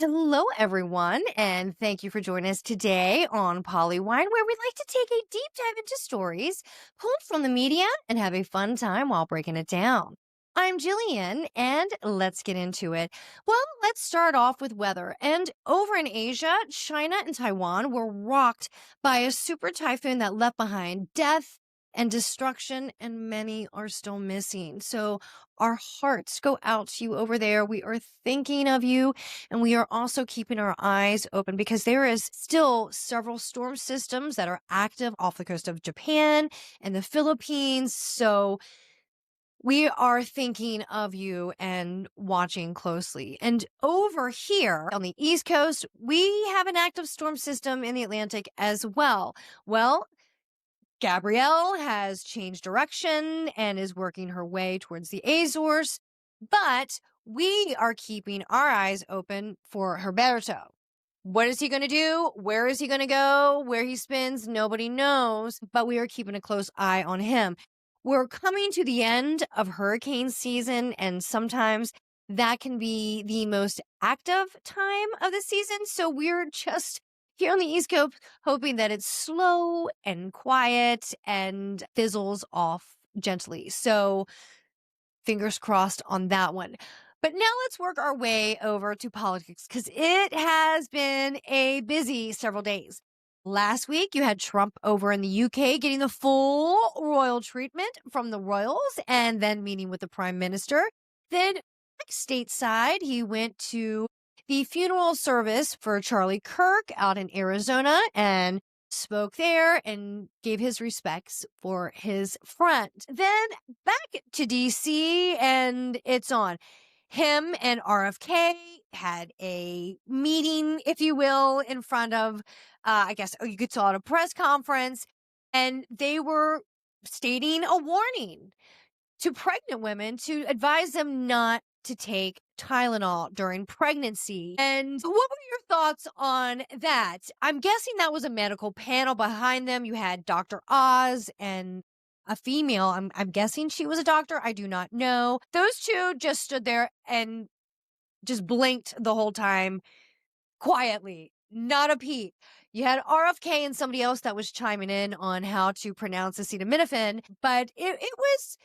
Hello, everyone, and thank you for joining us today on Pollywine, where we like to take a deep dive into stories pulled from the media and have a fun time while breaking it down. I'm Jillian, and let's get into it. Well, let's start off with weather. And over in Asia, China and Taiwan were rocked by a super typhoon that left behind death and destruction, and many are still missing. So, our hearts go out to you over there. We are thinking of you. And we are also keeping our eyes open because there is still several storm systems that are active off the coast of Japan and the Philippines. So we are thinking of you and watching closely. And over here on the East Coast, we have an active storm system in the Atlantic as well. Well, Gabrielle has changed direction and is working her way towards the Azores, but we are keeping our eyes open for Herberto. What is he going to do? Where is he going to go? Where he spins? Nobody knows, but we are keeping a close eye on him. We're coming to the end of hurricane season, and sometimes that can be the most active time of the season. So we're just here on the East Coast hoping that it's slow and quiet and fizzles off gently. So fingers crossed on that one. But now let's work our way over to politics because it has been a busy several days. Last week, you had Trump over in the UK getting the full royal treatment from the royals and then meeting with the prime minister. Then, back stateside, he went to the funeral service for Charlie Kirk out in Arizona and spoke there and gave his respects for his friend. Then back to DC, and it's on. Him and RFK had a meeting, if you will, in front of, I guess you could call it a press conference, and they were stating a warning to pregnant women to advise them not to take Tylenol during pregnancy. And what were your thoughts on that? I'm guessing that was a medical panel behind them. You had Dr. Oz and a female. I'm guessing she was a doctor. I do not know. Those two just stood there and just blinked the whole time quietly. Not a peep. You had RFK and somebody else that was chiming in on how to pronounce acetaminophen, but it was,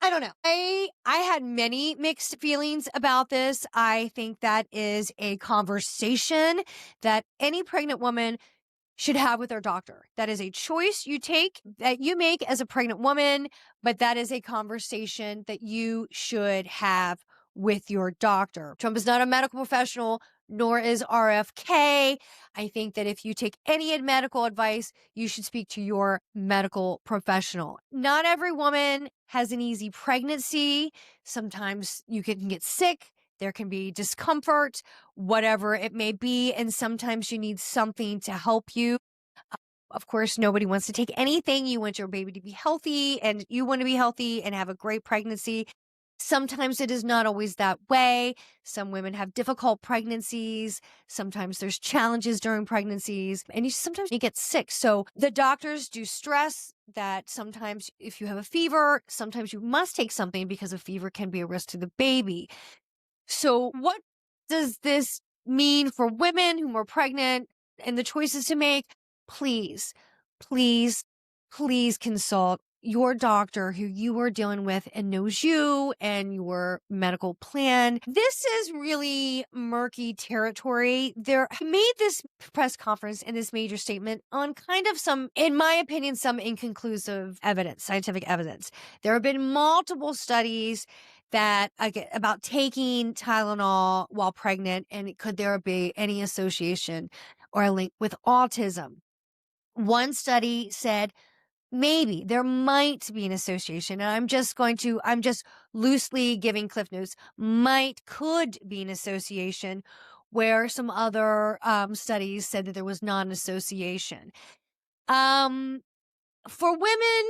I don't know. I had many mixed feelings about this. I think that is a conversation that any pregnant woman should have with their doctor. That is a choice you take, that you make as a pregnant woman, but that is a conversation that you should have with your doctor. Trump is not a medical professional, nor is RFK. I think that if you take any medical advice, you should speak to your medical professional. Not every woman has an easy pregnancy. Sometimes you can get sick. There can be discomfort, whatever it may be. And sometimes you need something to help you. Of course, nobody wants to take anything. You want your baby to be healthy and you want to be healthy and have a great pregnancy. Sometimes it is not always that way. Some women have difficult pregnancies. Sometimes there's challenges during pregnancies and sometimes you get sick. So the doctors do stress that sometimes if you have a fever, sometimes you must take something because a fever can be a risk to the baby. So what does this mean for women who are pregnant and the choices to make? Please, please, please consult your doctor who you are dealing with and knows you and your medical plan. This is really murky territory. He made this press conference and this major statement on kind of some, in my opinion, some inconclusive evidence, scientific evidence. There have been multiple studies that about taking Tylenol while pregnant and could there be any association or a link with autism. One study said maybe there might be an association. And I'm just loosely giving cliff notes. Could be an association where some other studies said that there was not an association. For women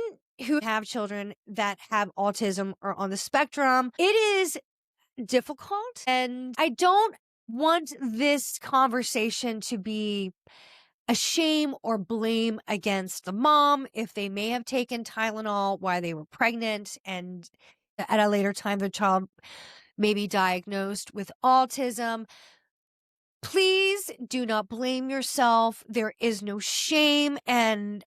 who have children that have autism or on the spectrum, it is difficult. And I don't want this conversation to be a shame or blame against the mom if they may have taken Tylenol while they were pregnant and at a later time the child may be diagnosed with autism. please do not blame yourself. There is no shame, and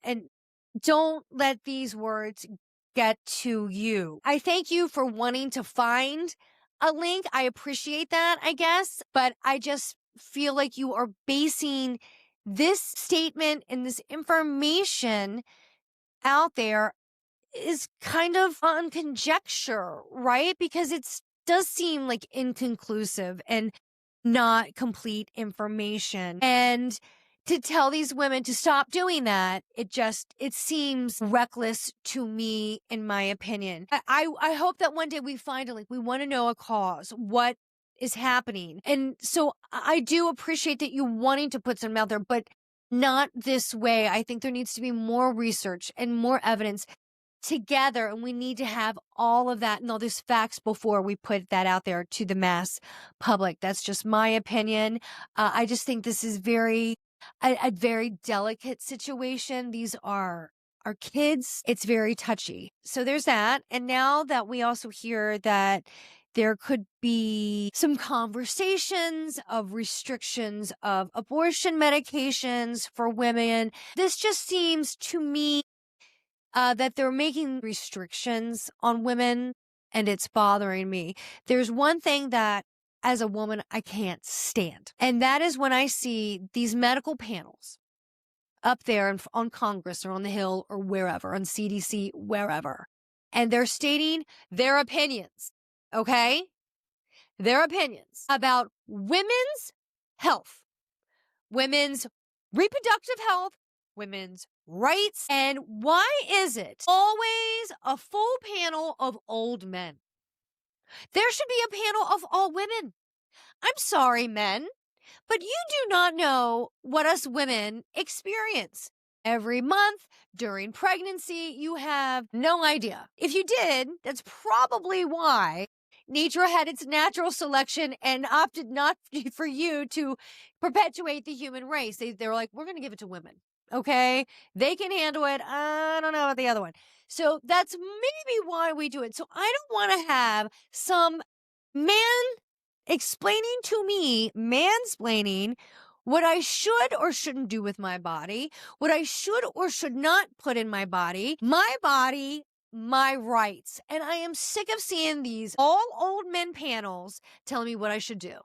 don't let these words get to you. I thank you for wanting to find a link. I appreciate that, I guess, but I just feel like you are basing this statement and this information out there is kind of on conjecture, right? Because it does seem like inconclusive and not complete information. And to tell these women to stop doing that, it seems reckless to me, in my opinion. I hope that one day we find a link. We want to know a cause. What is happening? And so I do appreciate that you wanting to put something out there, but not this way. I think there needs to be more research and more evidence together, and we need to have all of that and all these facts before we put that out there to the mass public. That's just my opinion. I just think this is a very delicate situation. These are our kids. It's very touchy. So there's that. And now that we also hear that there could be some conversations of restrictions of abortion medications for women, this just seems to me that they're making restrictions on women, and it's bothering me. There's one thing that, as a woman, I can't stand, and that is when I see these medical panels up there on Congress or on the Hill or wherever, on CDC, wherever, and they're stating their opinions, okay? Their opinions about women's health, women's reproductive health, women's rights. And why is it always a full panel of old men? There should be a panel of all women. I'm sorry, men, but you do not know what us women experience. Every month during pregnancy, you have no idea. If you did, that's probably why nature had its natural selection and opted not for you to perpetuate the human race. They were like, we're going to give it to women. Okay. They can handle it. I don't know about the other one. So that's maybe why we do it. So I don't want to have some man explaining to me, mansplaining what I should or shouldn't do with my body, what I should or should not put in my body, my rights. And I am sick of seeing these all old men panels telling me what I should do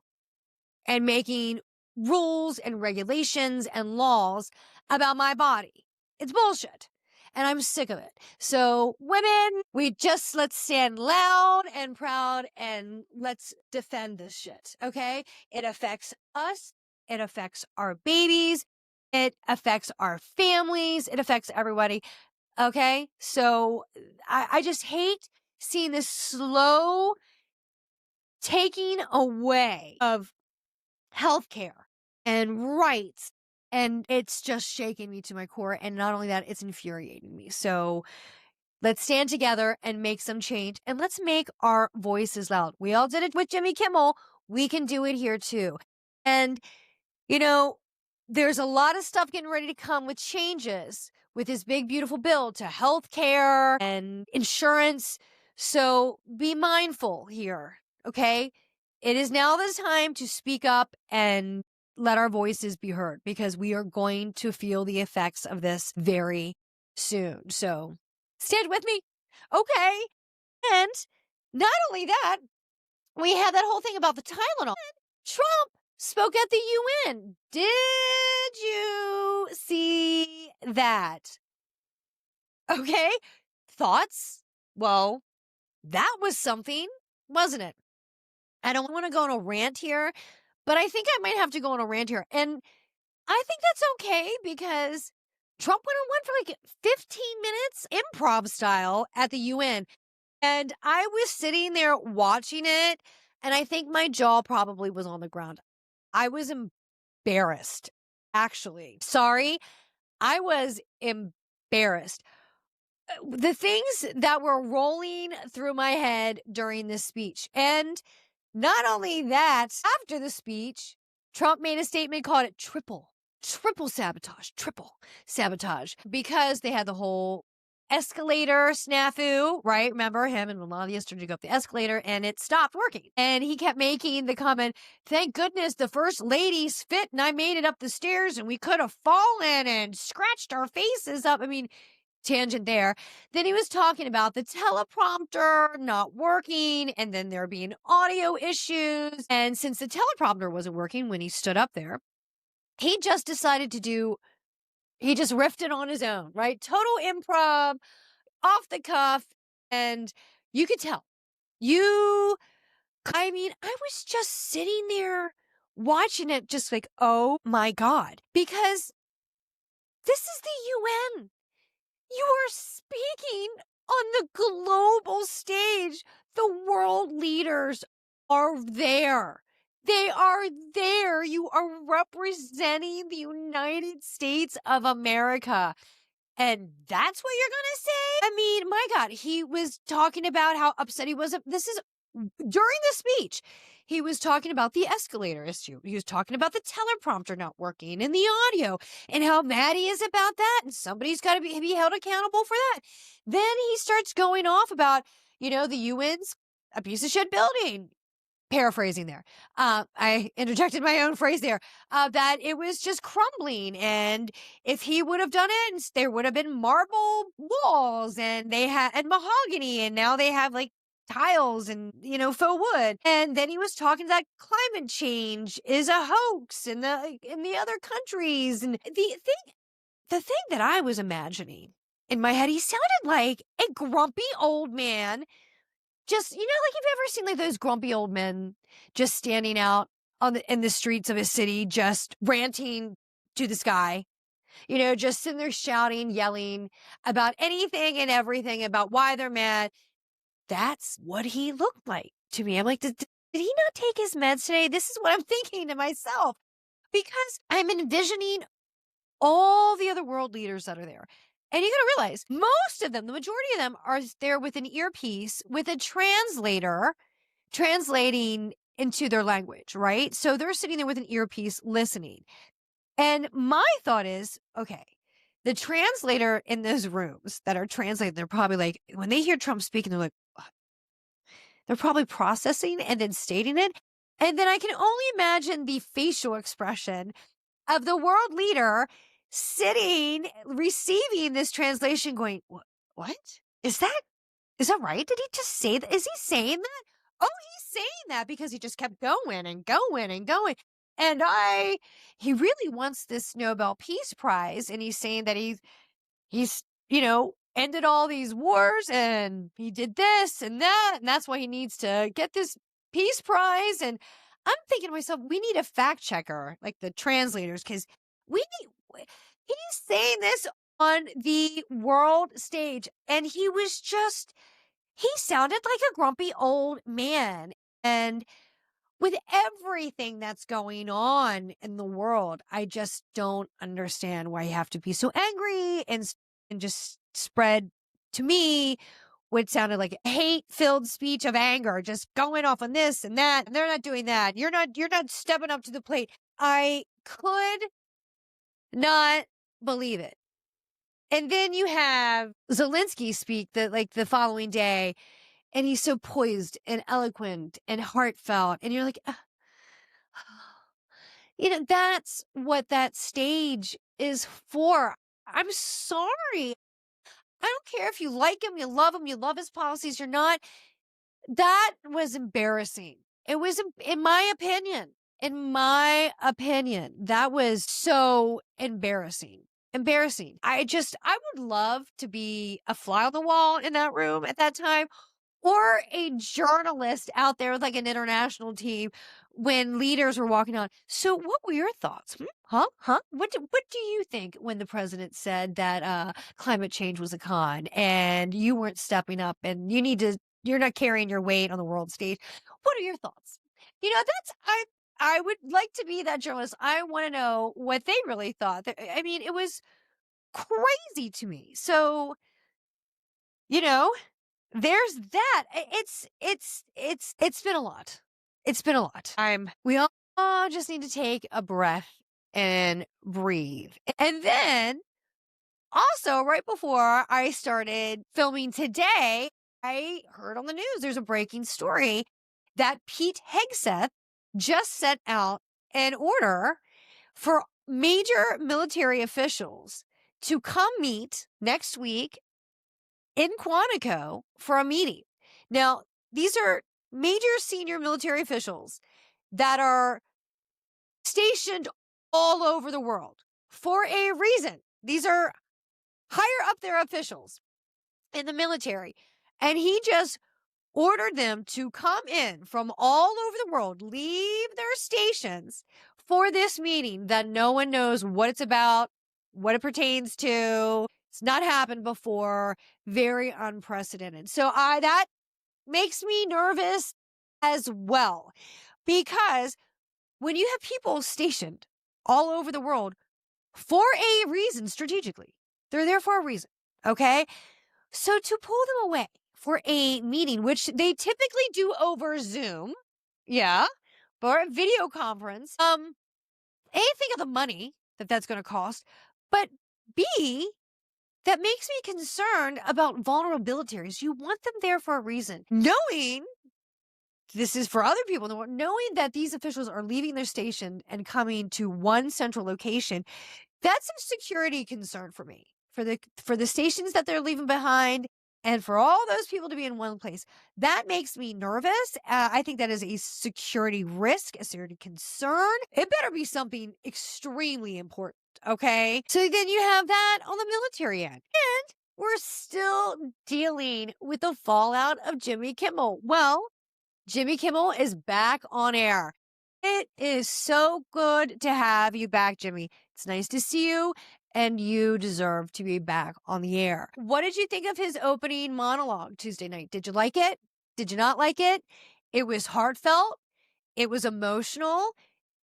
and making rules and regulations and laws about my body. It's bullshit. And I'm sick of it. So women, let's stand loud and proud and let's defend this shit. Okay. It affects us. It affects our babies. It affects our families. It affects everybody. Okay. So I just hate seeing this slow taking away of healthcare and rights. And it's just shaking me to my core. And not only that, it's infuriating me. So let's stand together and make some change. And let's make our voices loud. We all did it with Jimmy Kimmel. We can do it here too. And, there's a lot of stuff getting ready to come with changes with this big, beautiful bill to healthcare and insurance. So be mindful here. Okay. It is now the time to speak up and let our voices be heard, because we are going to feel the effects of this very soon. So stand with me. Okay. And not only that, we had that whole thing about the Tylenol. Trump spoke at the UN. Did you see that? Okay. Thoughts? Well, that was something, wasn't it? I don't want to go on a rant here, but I think I might have to go on a rant here. And I think that's okay, because Trump went on one for like 15 minutes, improv style, at the UN. And I was sitting there watching it, and I think my jaw probably was on the ground. I was embarrassed, actually. Sorry, I was embarrassed. The things that were rolling through my head during this speech. And not only that, after the speech, Trump made a statement, called it triple sabotage, because they had the whole escalator snafu, right? Remember him and Melania started to go up the escalator and it stopped working. And he kept making the comment, thank goodness the first lady's fit and I made it up the stairs and we could have fallen and scratched our faces up. I mean, tangent there. Then he was talking about the teleprompter not working and then there being audio issues. And since the teleprompter wasn't working when he stood up there, he just decided to he just riffed it on his own, right? Total improv, off the cuff. And you could tell. I mean, I was just sitting there watching it, just like, oh my God, because this is the UN. You are speaking on the global stage. The world leaders are there. They are there. You are representing the United States of America. And that's what you're going to say? I mean, my God, he was talking about how upset he was. This is during the speech. He was talking about the escalator issue. He was talking about the teleprompter not working and the audio and how mad he is about that. And somebody's got to be held accountable for that. Then he starts going off about, the UN's a piece of shit building. Paraphrasing there. I interjected my own phrase there, that it was just crumbling. And if he would have done it, there would have been marble walls and and mahogany. And now they have like tiles and, faux wood. And then he was talking that climate change is a hoax in the other countries. And the thing that I was imagining in my head, he sounded like a grumpy old man. Just, like you've ever seen like those grumpy old men just standing out in the streets of a city, just ranting to the sky, just sitting there shouting, yelling about anything and everything about why they're mad. That's what he looked like to me. I'm like, did he not take his meds today? This is what I'm thinking to myself because I'm envisioning all the other world leaders that are there. And you got to realize most of them, the majority of them are there with an earpiece with a translator translating into their language, right? So they're sitting there with an earpiece listening. And my thought is, okay, the translator in those rooms that are translating, they're probably like, when they hear Trump speaking, they're like, what? They're probably processing and then stating it. And then I can only imagine the facial expression of the world leader sitting, receiving this translation going, what? Is that right? Did he just say that? Is he saying that? Oh, he's saying that because he just kept going and going and going. And he really wants this Nobel Peace Prize. And he's saying that he's, ended all these wars and he did this and that. And that's why he needs to get this Peace Prize. And I'm thinking to myself, we need a fact checker, like the translators, because he's saying this on the world stage. And he sounded like a grumpy old man. And with everything that's going on in the world, I just don't understand why you have to be so angry and just spread to me what sounded like a hate-filled speech of anger, just going off on this and that. And they're not doing that. You're not stepping up to the plate. I could not believe it. And then you have Zelensky speak the following day, and he's so poised and eloquent and heartfelt. And you're like, that's what that stage is for. I'm sorry. I don't care if you like him, you love his policies or not. That was embarrassing. It was, in my opinion, that was so embarrassing. I would love to be a fly on the wall in that room at that time, or a journalist out there with like an international team when leaders were walking on. So what were your thoughts? Huh? What do you think when the president said that climate change was a con and you weren't stepping up and you're not carrying your weight on the world stage? What are your thoughts? I would like to be that journalist. I want to know what they really thought. I mean, it was crazy to me. So, there's that. It's been a lot. It's been a lot. We all just need to take a breath and breathe. And then Also, right before I started filming today, I heard on the news there's a breaking story that Pete Hegseth just sent out an order for major military officials to come meet next week in Quantico for a meeting. Now, these are major senior military officials that are stationed all over the world for a reason. These are higher up their officials in the military. And he just ordered them to come in from all over the world, leave their stations for this meeting that no one knows what it's about, what it pertains to. It's not happened before, very unprecedented. So that makes me nervous as well, because when you have people stationed all over the world for a reason strategically, they're there for a reason. Okay. So to pull them away for a meeting, which they typically do over Zoom, yeah, or a video conference, A, think of the money that that's going to cost, but B, that makes me concerned about vulnerabilities. You want them there for a reason. Knowing this is for other people in the world, knowing that these officials are leaving their station and coming to one central location, that's a security concern for me, for the stations that they're leaving behind, and for all those people to be in one place. That makes me nervous. I think that is a security risk, a security concern. It better be something extremely important. Okay. So then you have that on the military end. And we're still dealing with the fallout of Jimmy Kimmel. Well, Jimmy Kimmel is back on air. It is so good to have you back, Jimmy. It's nice to see you, and you deserve to be back on the air. What did you think of his opening monologue Tuesday night? Did you like it? Did you not like it? It was heartfelt. It was emotional.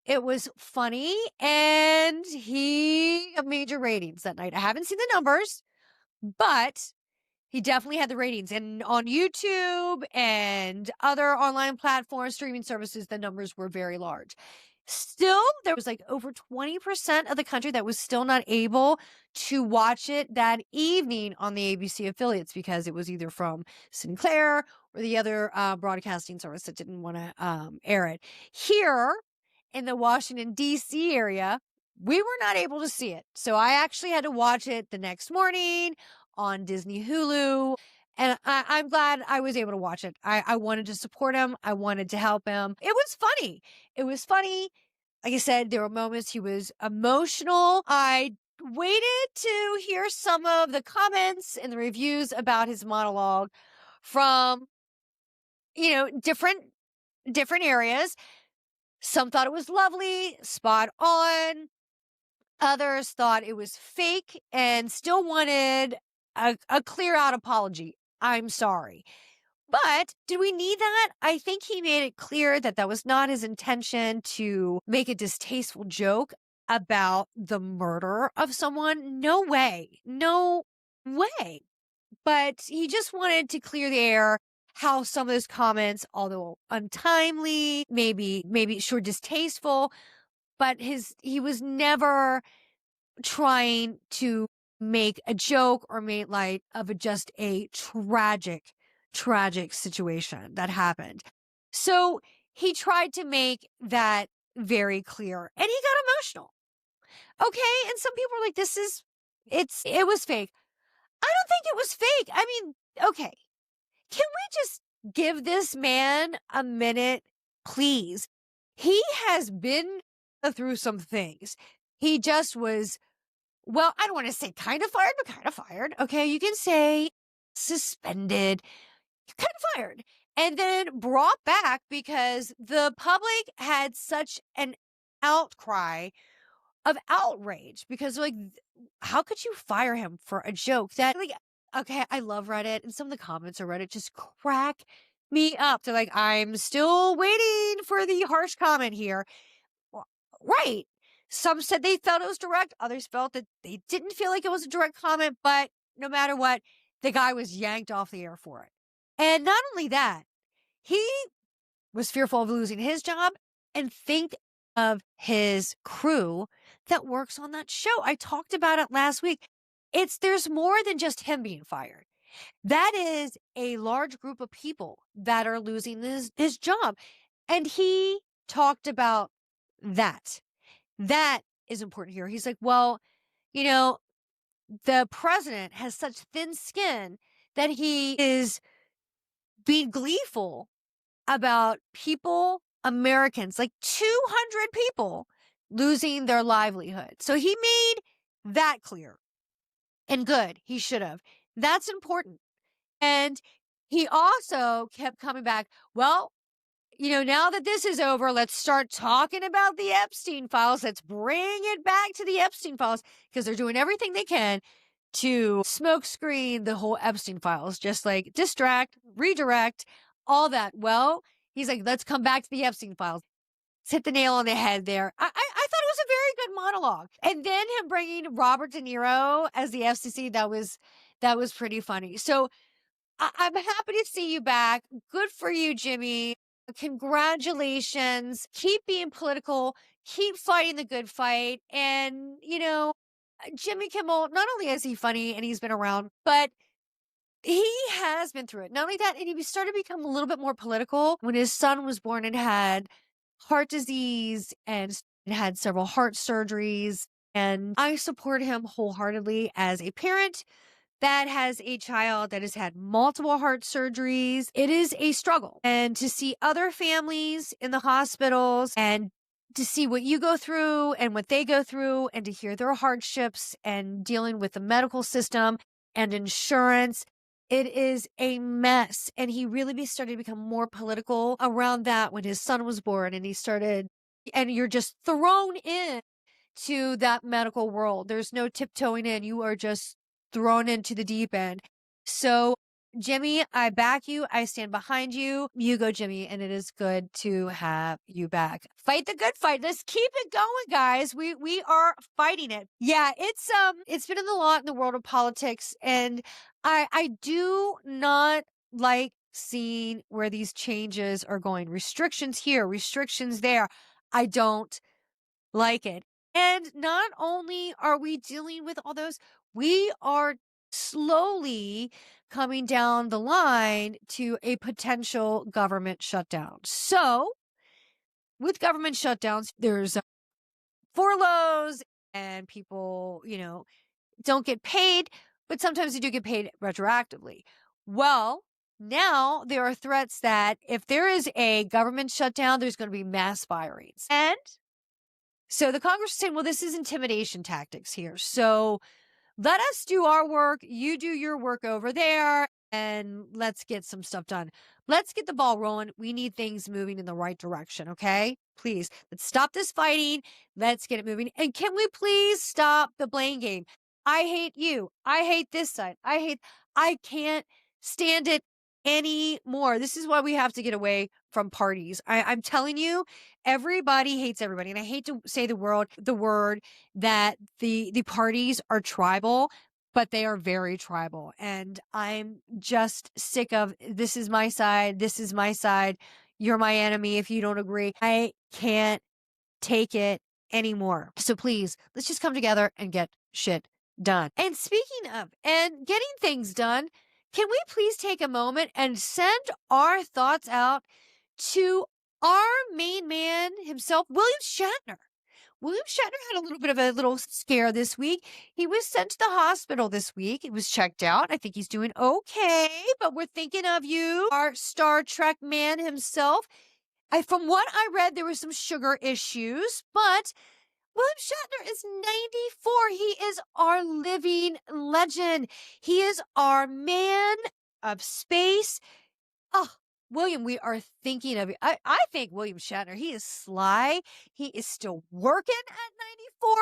It was funny, and he had major ratings that night. I haven't seen the numbers, but he definitely had the ratings. And on YouTube and other online platforms, streaming services, the numbers were very large. Still, there was like over 20% of the country that was still not able to watch it that evening on the ABC affiliates, because it was either from Sinclair or the other broadcasting service that didn't want to air it. Here in the Washington, D.C. area, we were not able to see it. So I actually had to watch it the next morning on Disney Hulu. And I'm glad I was able to watch it. I wanted to support him. I wanted to help him. It was funny. It was funny. Like I said, there were moments he was emotional. I waited to hear some of the comments and the reviews about his monologue from, different areas. Some thought it was lovely, spot on. Others thought it was fake and still wanted a clear out apology. I'm sorry. But did we need that? I think he made it clear that that was not his intention to make a distasteful joke about the murder of someone. No way. No way. But he just wanted to clear the air how some of those comments, although untimely, maybe sure distasteful, but he was never trying to make a joke or make light of just a tragic situation that happened. So he tried to make that very clear, and he got emotional. Okay. And some people are like, it was fake. I don't think it was fake. I mean, okay. Can we just give this man a minute, please? He has been through some things. He just was, well, I don't want to say kind of fired, but kind of fired. Okay. You can say suspended, kind of fired, and then brought back because the public had such an outcry of outrage, because like, how could you fire him for a joke that, like, okay, I love Reddit, and some of the comments on Reddit just crack me up. They're like, I'm still waiting for the harsh comment here. Right. Some said they felt it was direct. Others felt that they didn't feel like it was a direct comment, but no matter what, the guy was yanked off the air for it. And not only that, he was fearful of losing his job, and think of his crew that works on that show. I talked about it last week. there's more than just him being fired. That is a large group of people that are losing his job. And he talked about that. That is important here. He's like, well, you know, the president has such thin skin that he is being gleeful about people, Americans, like 200 people losing their livelihood. So he made that clear, and good. He should have. That's important. And he also kept coming back. Well, now that this is over, let's start talking about the Epstein files. Let's bring it back to the Epstein files, because they're doing everything they can to smokescreen the whole Epstein files, just like distract, redirect, all that. Well, he's like, let's come back to the Epstein files. Let's hit the nail on the head there. I thought it was a very good monologue. And then him bringing Robert De Niro as the FCC, that was pretty funny. So I'm happy to see you back. Good for you, Jimmy. Congratulations. Keep being political. Keep fighting the good fight. And, Jimmy Kimmel, not only is he funny and he's been around, but he has been through it. Not only that, and he started to become a little bit more political when his son was born and had heart disease and had several heart surgeries. And I support him wholeheartedly as a parent that has a child that has had multiple heart surgeries. It is a struggle. And to see other families in the hospitals and to see what you go through and what they go through and to hear their hardships and dealing with the medical system and insurance, it is a mess. And he really started to become more political around that when his son was born, and you're just thrown in to that medical world. There's no tiptoeing in. You are just thrown into the deep end. So, Jimmy, I back you. I stand behind you. You go, Jimmy, and it is good to have you back. Fight the good fight. Let's keep it going, guys. We are fighting it. Yeah, it's been a lot in the world of politics, and I do not like seeing where these changes are going. Restrictions here, restrictions there. I don't like it. And not only are we dealing with all those, we are slowly coming down the line to a potential government shutdown. So, with government shutdowns, there's furloughs and people, don't get paid, but sometimes they do get paid retroactively. Well, now there are threats that if there is a government shutdown, there's going to be mass firings. And so the Congress is saying, well, this is intimidation tactics here. So let us do our work. You do your work over there, and let's get some stuff done. Let's get the ball rolling. We need things moving in the right direction. Okay, please, let's stop this fighting. Let's get it moving. And can we please stop the blame game? I hate you. I hate this side. I can't stand it anymore. This is why we have to get away from parties. I'm telling you, everybody hates everybody. And I hate to say the word that the parties are tribal, but they are very tribal. And I'm just sick of, this is my side. This is my side. You're my enemy if you don't agree. I can't take it anymore. So please, let's just come together and get shit done. And speaking of and getting things done, can we please take a moment and send our thoughts out to our main man himself, William Shatner? William Shatner had a little bit of a little scare this week. He was sent to the hospital this week. He was checked out. I think he's doing okay, but we're thinking of you, our Star Trek man himself. From what I read, there were some sugar issues, but William Shatner is 94. He is our living legend. He is our man of space. Oh, William, we are thinking of you. I think William Shatner, he is sly. He is still working at 94.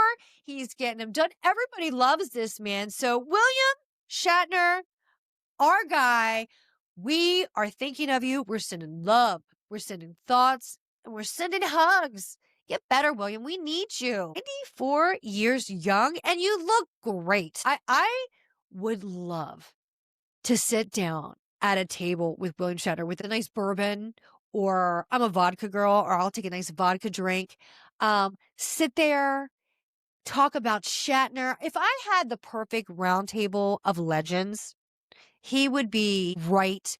He's getting them done. Everybody loves this man. So, William Shatner, our guy, we are thinking of you. We're sending love. We're sending thoughts. And we're sending hugs. Get better, William. We need you. 94 years young, and you look great. I would love to sit down at a table with William Shatner with a nice bourbon, or I'm a vodka girl, or I'll take a nice vodka drink. Sit there talk about Shatner. If I had the perfect roundtable of legends, he would be right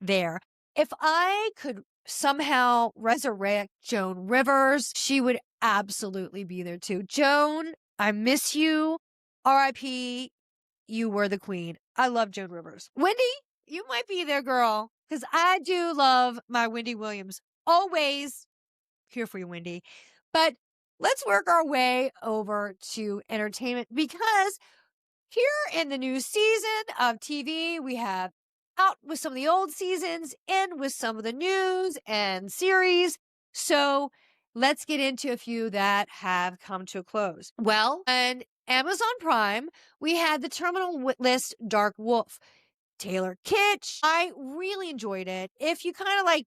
there. If I could somehow resurrect Joan Rivers, she would absolutely be there too. Joan, I miss you. RIP, you were the queen. I love Joan Rivers. Wendy, you might be there, girl, because I do love my Wendy Williams. Always here for you, Wendy. But let's work our way over to entertainment because here in the new season of TV, we have out with some of the old seasons, in with some of the news and series. So let's get into a few that have come to a close. Well, on Amazon Prime, we had the Terminal List Dark Wolf. Taylor Kitsch. I really enjoyed it. If you kind of like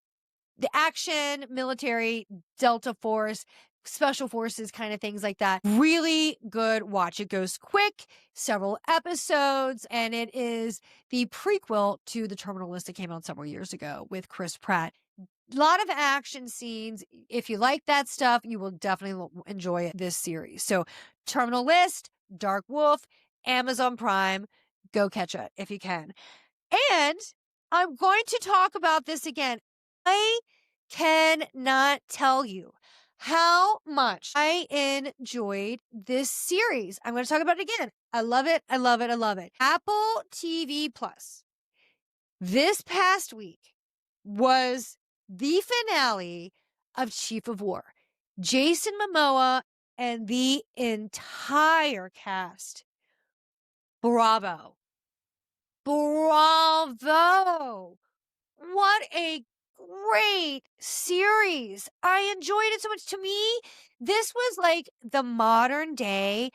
the action, military, Delta Force, special forces kind of things like that. Really good watch. It goes quick, several episodes, and it is the prequel to the Terminal List that came out several years ago with Chris Pratt. A lot of action scenes. If you like that stuff, you will definitely enjoy this series. So Terminal List, Dark Wolf, Amazon Prime, go catch it if you can. And I'm going to talk about this again. I cannot tell you how much I enjoyed this series. I'm going to talk about it again. I love it. I love it. I love it. Apple TV Plus this past week was the finale of Chief of War. Jason Momoa and the entire cast. Bravo. Bravo. What a great series. I enjoyed it so much. To me, this was like the modern day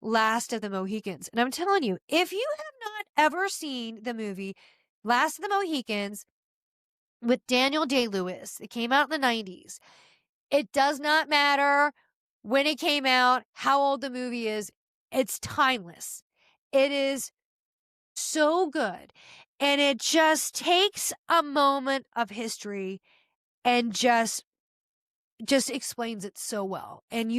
Last of the Mohicans. And I'm telling you, if you have not ever seen the movie Last of the Mohicans with Daniel Day-Lewis, it came out in the 90s. It does not matter when it came out, how old the movie is. It's timeless. It is so good. And it just takes a moment of history and just explains it so well. And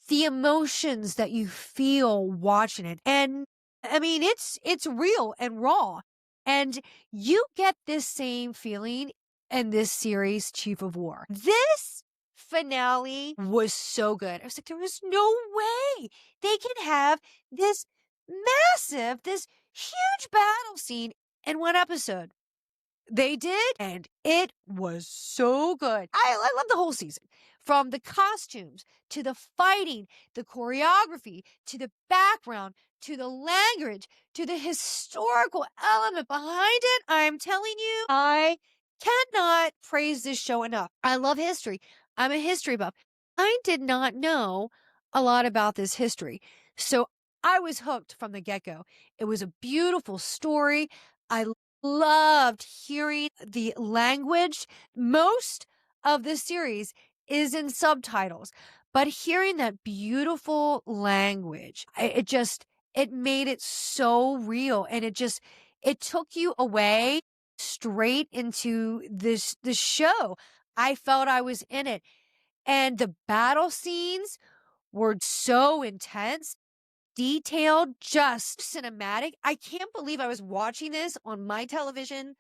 the emotions that you feel watching it. And I mean, it's real and raw. And you get this same feeling in this series, Chief of War. This finale was so good. I was like, there was no way they can have this this huge battle scene in one episode. They did, and it was so good. I love the whole season. From the costumes, to the fighting, the choreography, to the background, to the language, to the historical element behind it. I'm telling you, I cannot praise this show enough. I love history. I'm a history buff. I did not know a lot about this history. So I was hooked from the get-go. It was a beautiful story. I loved hearing the language. Most of this series is in subtitles, but hearing that beautiful language, it made it so real. And it took you away straight into this show. I felt I was in it. And the battle scenes were so intense, detailed, just cinematic. I can't believe I was watching this on my television,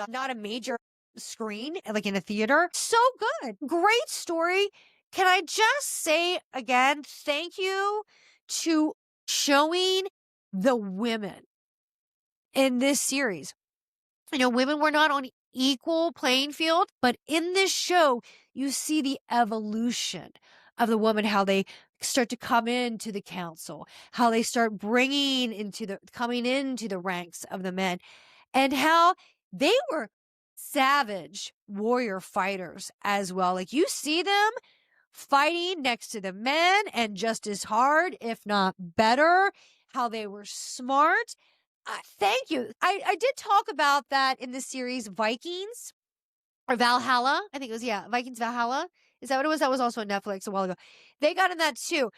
not a major screen, like in a theater. So good. Great story. Can I just say again, thank you to showing the women in this series. You know, women were not on equal playing field, but in this show, you see the evolution of the woman, how they start to come into the council, how they start coming into the ranks of the men, and how they were savage warrior fighters as well. Like you see them fighting next to the men and just as hard, if not better, how they were smart. Thank you. I did talk about that in the series Vikings or Valhalla. I think it was, yeah, Vikings Valhalla. Is that what it was? That was also on Netflix a while ago. They got in that too.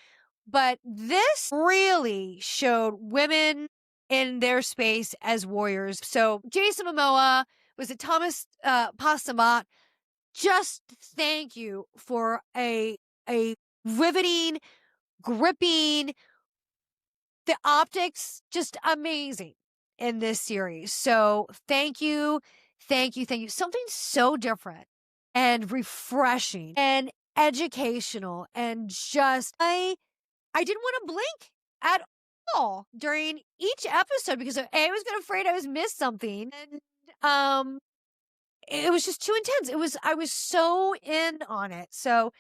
But this really showed women in their space as warriors. So Jason Momoa, was it Thomas Pasamat? Just thank you for a riveting, gripping, the optics, just amazing in this series. So thank you, thank you, thank you. Something so different and refreshing and educational and just I didn't want to blink at all during each episode because I was afraid I was missed something. And it was just too intense. I was so in on it. So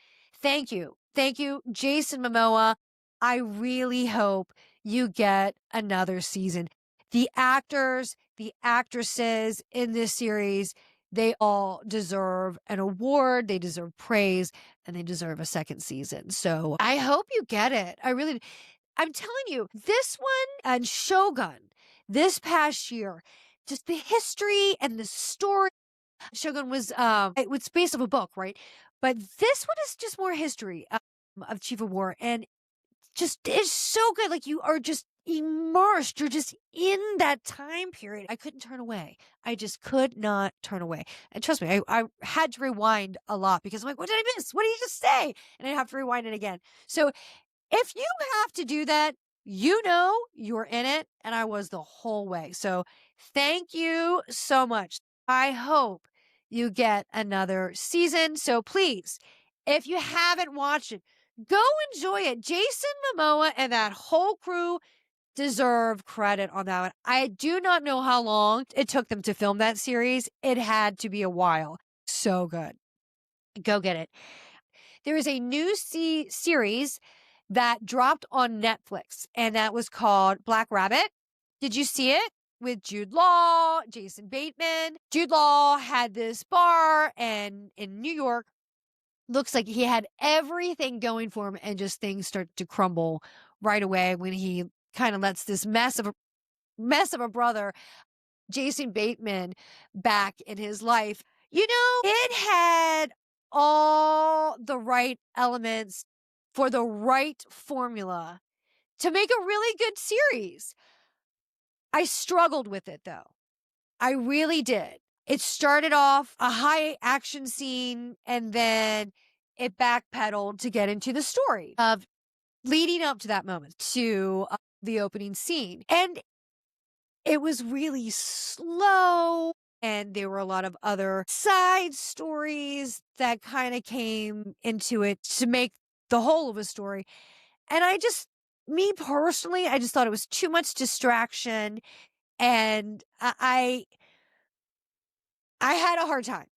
thank you. Thank you, Jason Momoa. I really hope you get another season. The actors, the actresses in this series, they all deserve an award. They deserve praise and they deserve a second season. So I hope you get it. I'm telling you, this one and Shogun this past year, just the history and the story. Shogun was it was based off a book, right? But this one is just more history of Chief of War, and just it's so good. Like you are just immersed. You're just in that time period. I couldn't turn away. I just could not turn away. And trust me, I had to rewind a lot because I'm like, what did I miss? What did you just say? And I have to rewind it again. So if you have to do that, you know you're in it, and I was the whole way. So thank you so much. I hope you get another season. So please, if you haven't watched it, go enjoy it. Jason Momoa and that whole crew deserve credit on that one. I do not know how long it took them to film that series. It had to be a while. So good. Go get it. There is a new series that dropped on Netflix, and that was called Black Rabbit. Did you see it? With Jude Law, Jason Bateman. Jude Law had this bar and in New York. Looks like he had everything going for him, and just things start to crumble right away when he kind of lets this mess of a brother, Jason Bateman, back in his life. You know, it had all the right elements for the right formula to make a really good series. I struggled with it though. I really did. It started off a high action scene and then it backpedaled to get into the story of leading up to that moment, to the opening scene. And it was really slow. And there were a lot of other side stories that kind of came into it to make the whole of a story. And me personally, I just thought it was too much distraction. And I had a hard time.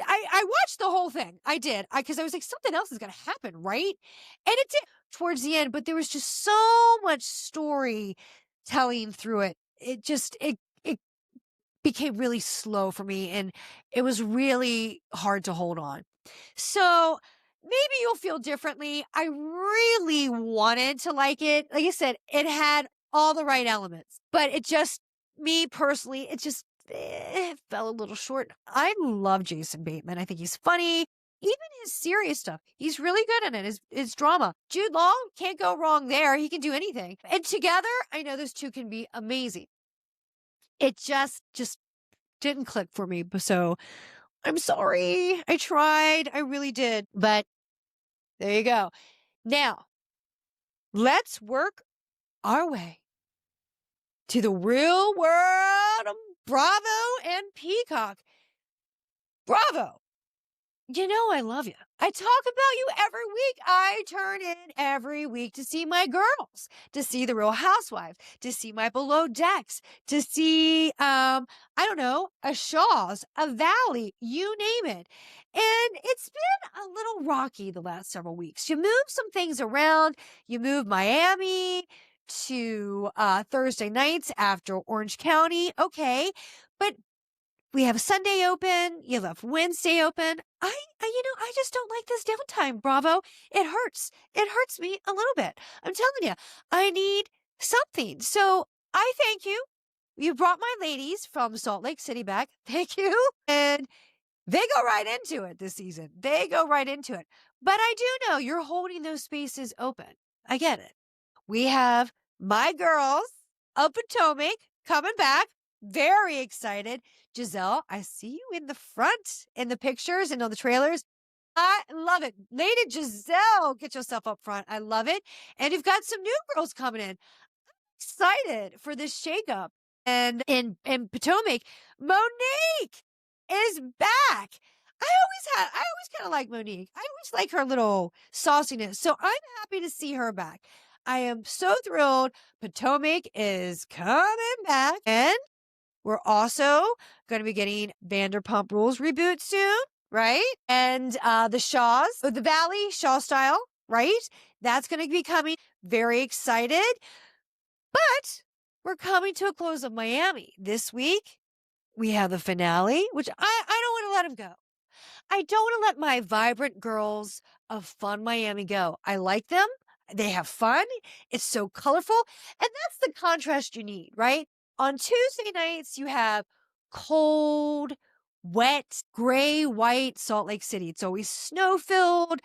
I watched the whole thing. I did. Because I was like, something else is going to happen, right? And it did towards the end, but there was just so much story telling through it. It became really slow for me, and it was really hard to hold on. So maybe you'll feel differently. I really wanted to like it. Like I said, it had all the right elements, but me personally, it fell a little short. I love Jason Bateman. I think he's funny. Even his serious stuff, he's really good in it. His drama. Jude Law, can't go wrong there. He can do anything. And together, I know those two can be amazing. It just didn't click for me. So I'm sorry. I tried. I really did. But there you go. Now, let's work our way to the real world of Bravo and Peacock. Bravo. You know I love you. I talk about you every week. I turn in every week to see my girls, to see the Real Housewives, to see my Below Decks, to see, I don't know, a Shaw's, a Valley, you name it. And it's been a little rocky the last several weeks. You move some things around. You move Miami to Thursday nights after Orange County. Okay. But we have Sunday open. You left Wednesday open. I just don't like this downtime, Bravo. It hurts. It hurts me a little bit. I'm telling you, I need something. So I thank you. You brought my ladies from Salt Lake City back. Thank you. And they go right into it this season. They go right into it. But I do know you're holding those spaces open. I get it. We have my girls of Potomac coming back. Very excited. Giselle, I see you in the front in the pictures and on the trailers. I love it. Lady Giselle, get yourself up front. I love it. And you've got some new girls coming in. Excited for this shakeup. And in Potomac, Monique is back. I always kind of like Monique. I always like her little sauciness. So I'm happy to see her back. I am so thrilled. Potomac is coming back. And we're also going to be getting Vanderpump Rules reboot soon, right? And the Shaws, the Valley Shaw style, right? That's going to be coming. Very excited. But we're coming to a close of Miami. This week, we have the finale, which I don't want to let him go. I don't want to let my vibrant girls of Fun Miami go. I like them. They have fun. It's so colorful. And that's the contrast you need, right? On Tuesday nights, you have cold, wet, gray, white Salt Lake City. It's always snow filled,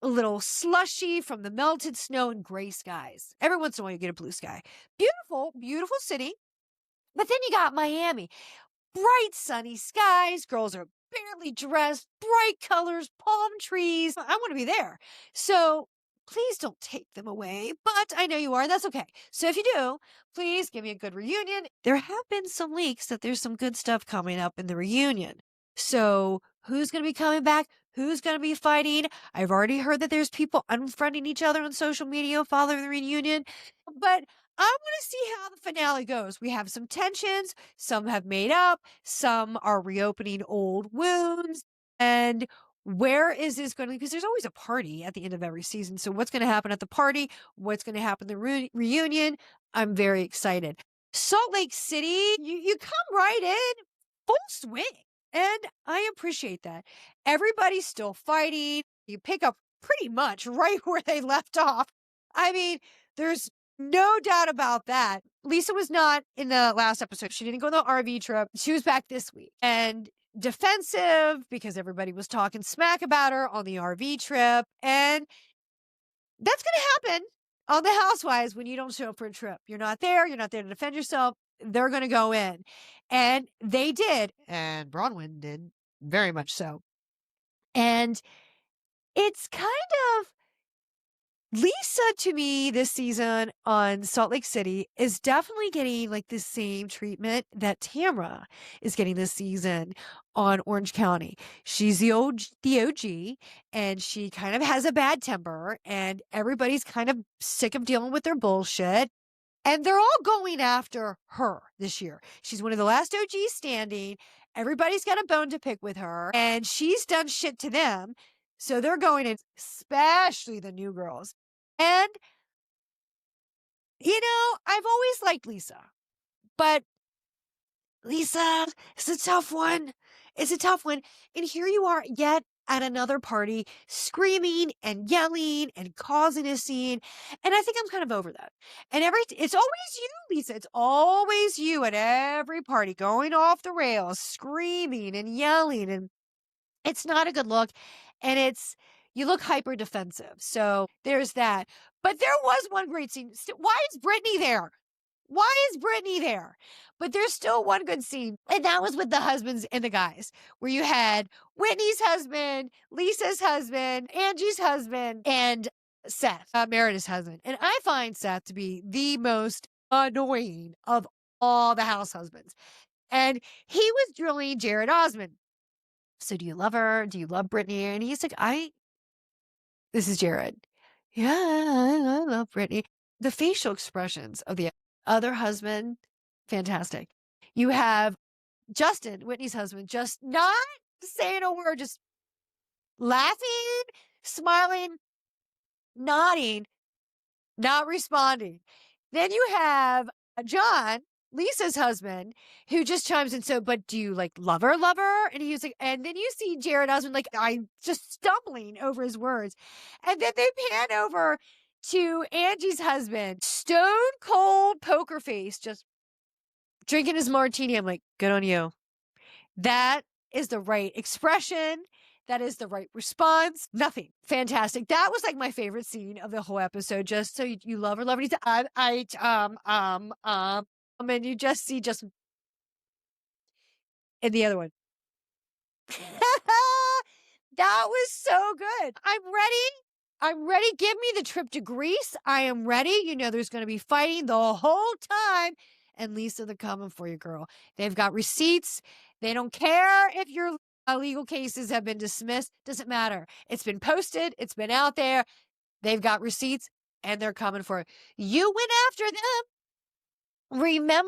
a little slushy from the melted snow and gray skies. Every once in a while, you get a blue sky. Beautiful, beautiful city. But then you got Miami. Bright sunny skies. Girls are barely dressed, bright colors, palm trees. I want to be there. So please don't take them away, but I know you are. That's okay. So if you do, please give me a good reunion. There have been some leaks that there's some good stuff coming up in the reunion. So who's going to be coming back? Who's going to be fighting? I've already heard that there's people unfriending each other on social media following the reunion, but I want to see how the finale goes. We have some tensions. Some have made up. Some are reopening old wounds. And where is this going to, because there's always a party at the end of every season. So what's going to happen at the party? What's going to happen at the reunion? I'm very excited. Salt Lake City, you come right in full swing. And I appreciate that. Everybody's still fighting. You pick up pretty much right where they left off. I mean, there's no doubt about that. Lisa was not in the last episode. She didn't go on the RV trip. She was back this week and defensive because everybody was talking smack about her on the RV trip. And that's going to happen on the Housewives when you don't show up for a trip. You're not there. You're not there to defend yourself. They're going to go in. And they did. And Bronwyn did very much so. And it's kind of Lisa, to me, this season on Salt Lake City is definitely getting like the same treatment that Tamra is getting this season on Orange County. She's the OG, and she kind of has a bad temper, and everybody's kind of sick of dealing with their bullshit. And they're all going after her this year. She's one of the last OGs standing. Everybody's got a bone to pick with her, and she's done shit to them. So they're going in, especially the new girls. And, I've always liked Lisa, but Lisa is a tough one. It's a tough one. And here you are yet at another party screaming and yelling and causing a scene. And I think I'm kind of over that. And it's always you, Lisa. It's always you at every party going off the rails, screaming and yelling. And it's not a good look. And you look hyper defensive. So there's that. But there was one great scene. Why is Brittany there? Why is Brittany there? But there's still one good scene. And that was with the husbands and the guys, where you had Whitney's husband, Lisa's husband, Angie's husband, and Seth, Meredith's husband. And I find Seth to be the most annoying of all the house husbands. And he was drilling Jared Osmond. So do you love her? Do you love Brittany? And he's like, this is Jared. Yeah, I love Brittany. The facial expressions of the other husband, fantastic. You have Justin, Whitney's husband, just not saying a word, just laughing, smiling, nodding, not responding. Then you have John, Lisa's husband, who just chimes in. So, but do you love her? And he's like, and then you see Jared Osmond, I'm just stumbling over his words. And then they pan over to Angie's husband, stone cold poker face, just drinking his martini. I'm like, good on you. That is the right expression. That is the right response. Nothing. Fantastic. That was my favorite scene of the whole episode. Just so you love her. He's and you just see in the other one. That was so good. I'm ready. I'm ready. Give me the trip to Greece. I am ready. You know, there's going to be fighting the whole time. And Lisa, they're coming for you, girl. They've got receipts. They don't care if your legal cases have been dismissed. Doesn't matter. It's been posted. It's been out there. They've got receipts and they're coming for it. You went after them. Remember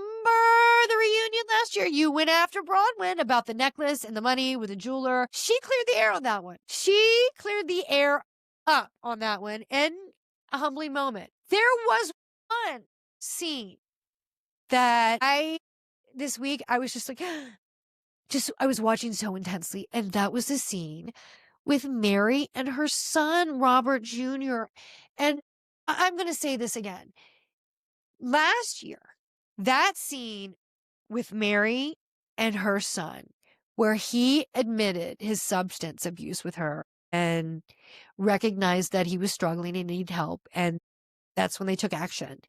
the reunion last year? You went after Bronwyn about the necklace and the money with the jeweler. She cleared the air on that one. She cleared the air up on that one in a humbling moment. There was one scene that this week, I was just like, I was watching so intensely. And that was the scene with Mary and her son, Robert Jr. And I'm going to say this again. Last year, that scene with Mary and her son, where he admitted his substance abuse with her and recognized that he was struggling and needed help. And that's when they took action.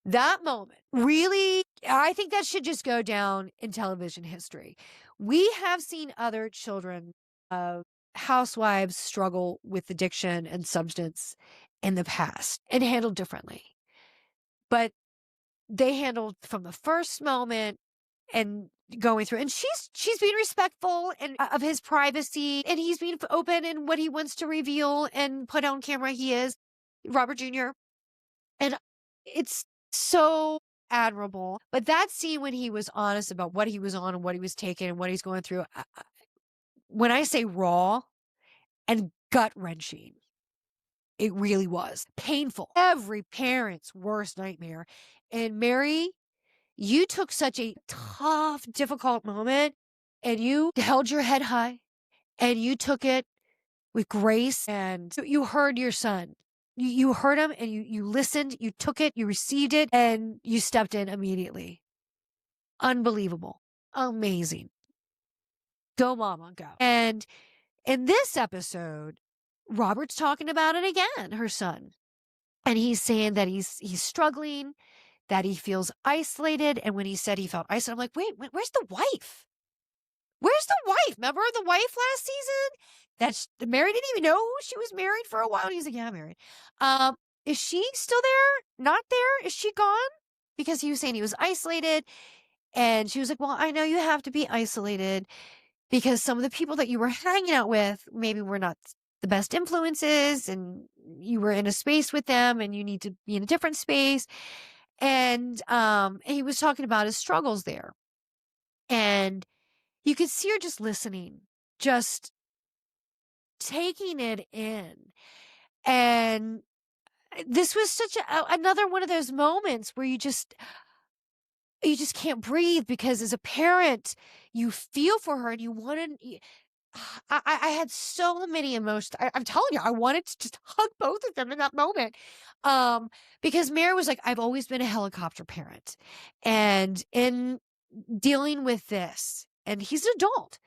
That moment really, I think that should just go down in television history. We have seen other children of housewives struggle with addiction and substance in the past and handled differently. But they handled from the first moment and going through, and she's being respectful and of his privacy, and he's being open in what he wants to reveal and put on camera. He is Robert Jr. And it's so admirable. But that scene when he was honest about what he was on and what he was taking and what he's going through, when I say raw and gut wrenching, it really was painful. Every parent's worst nightmare. And Mary, you took such a tough, difficult moment and you held your head high and you took it with grace and you heard your son. You heard him and you listened, you took it, you received it, and you stepped in immediately. Unbelievable. Amazing. Go, mama, go. And in this episode, Robert's talking about it again, her son. And he's saying that he's struggling, that he feels isolated. And when he said he felt isolated, I'm like, wait, where's the wife? Where's the wife? Remember the wife last season? Mary didn't even know she was married for a while. And he's like, yeah, I'm married. Is she still there? Not there? Is she gone? Because he was saying he was isolated. And she was like, well, I know you have to be isolated because some of the people that you were hanging out with maybe were not the best influences and you were in a space with them and you need to be in a different space. And he was talking about his struggles there. And you could see her just listening, just taking it in. And this was such another one of those moments where you just can't breathe because as a parent, you feel for her and you want to. I had so many emotions. I'm telling you, I wanted to just hug both of them in that moment. Because Mary was like, I've always been a helicopter parent. And in dealing with this, and he's an adult.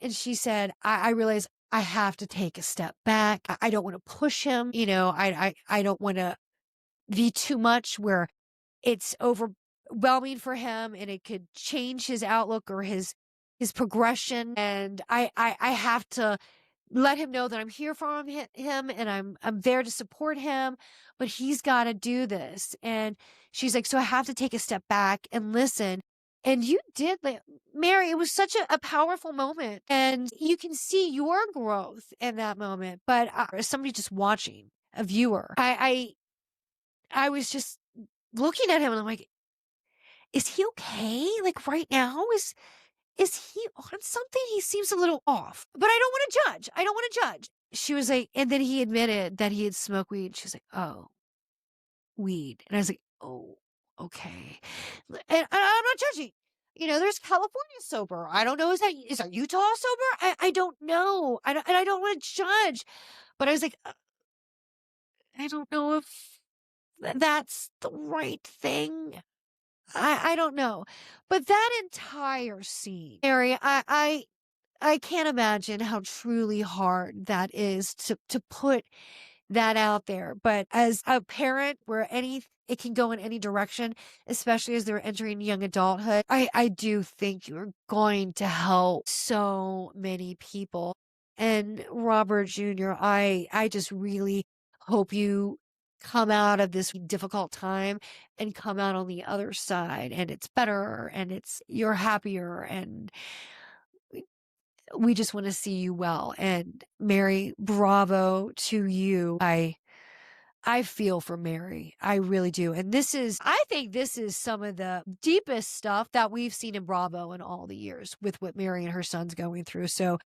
And she said, I realize I have to take a step back. I don't want to push him. You know, I don't want to be too much where it's overwhelming for him and it could change his outlook or his progression. And I have to let him know that I'm here for him and I'm there to support him, but he's got to do this. And she's like, so I have to take a step back and listen. And you did, Mary, it was such a powerful moment. And you can see your growth in that moment. But as somebody just watching, a viewer, I was just looking at him and I'm like, is he okay? Like right now? Is he on something? He seems a little off. But I don't want to judge. I don't want to judge. She was like, and then he admitted that he had smoked weed. She's like, oh, weed. And I was like, oh, okay. And I'm not judging. You know, there's California sober. I don't know. Is that Utah sober? I don't know. And I don't want to judge. But I was like, I don't know if that's the right thing. I don't know. But that entire scene, Mary, I can't imagine how truly hard that is to put that out there. But as a parent where it can go in any direction, especially as they're entering young adulthood, I do think you're going to help so many people. And Robert Jr., I just really hope you come out of this difficult time and come out on the other side and it's better and you're happier and we just want to see you well. And Mary, bravo to you. I feel for Mary. I really do. And I think this is some of the deepest stuff that we've seen in Bravo in all the years with what Mary and her son's going through. So,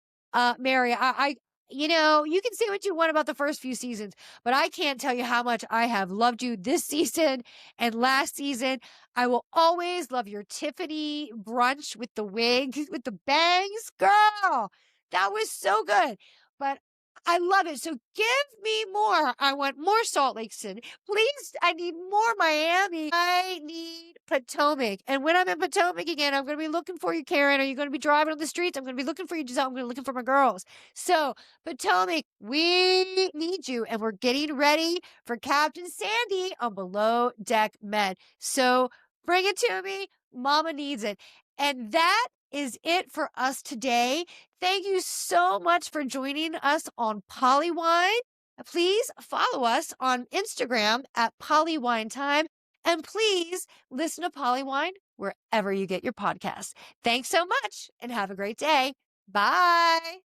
Mary, you can say what you want about the first few seasons, but I can't tell you how much I have loved you this season and last season. I will always love your Tiffany brunch with the wig, with the bangs. Girl, that was so good. But I love it. So give me more. I want more Salt Lake City. Please, I need more Miami. I need Potomac. And when I'm in Potomac again, I'm going to be looking for you, Karen. Are you going to be driving on the streets? I'm going to be looking for you, Giselle. I'm going to be looking for my girls. So Potomac, we need you. And we're getting ready for Captain Sandy on Below Deck Med. So bring it to me. Mama needs it. And that is it for us today. Thank you so much for joining us on Polywine. Please follow us on Instagram at PollyWineTime. And please listen to Polywine wherever you get your podcasts. Thanks so much and have a great day. Bye.